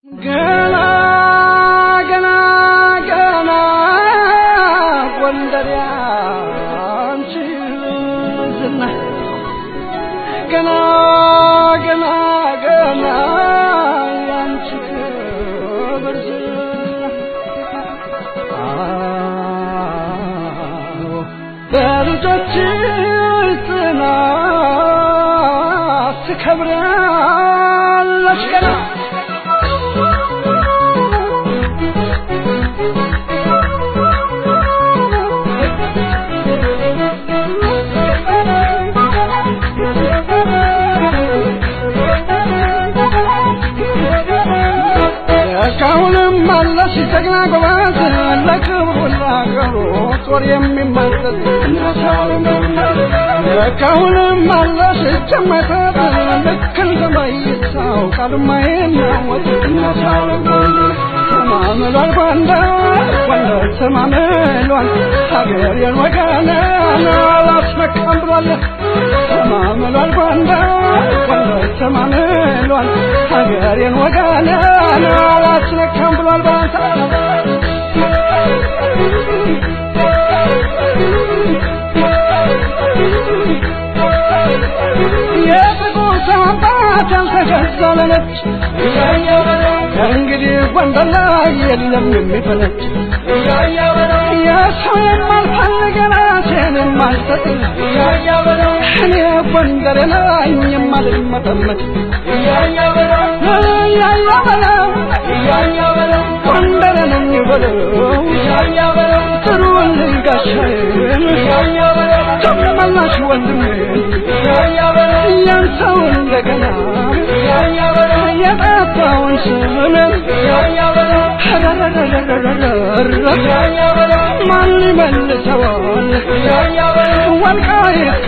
ገና ገና ገና ጎንደር ያንቺ ዝና ገና ገና ገና ያንቺ ክብር በልጆችሽ ጽናት ትከብሪያለሽ ገና እስካሁንም አለሽ ጀግና ጎበዝ ለክብሩ ለአገሩ ጦር የሚመጥን እስካሁንም አለሽ ጀመተት ልክ እንደ መይሳው ቃሉማ የማይናወጥ ተማምሏል ጎንደር ጎንደር ተማምሏል ሀገሬን ወገኔን አላስመካም ብሏል ተማምሏል ጎንደር ጎንደር ተማምሏል ሀገሬን ወገኔን አላስመካም ብሏል ባንተ የጥቁር ሰንባት ያልተገዛ ለነጭ ከእንግዲህ ጎንደር ላይ የለም የሚፈነጭ የሰው የማልፈልግ ራሴን የማልሰጥ እኔ ጎንደር ነኝ የማልመጠመጥ ጎንደር ነኝ በለው ጥሩልኝ ጋሻዬን ተመላሽ ወንድሜን ያንተው እንደገና የጠፋውን ስምን ማን ይመልሰዋል ወልቃይት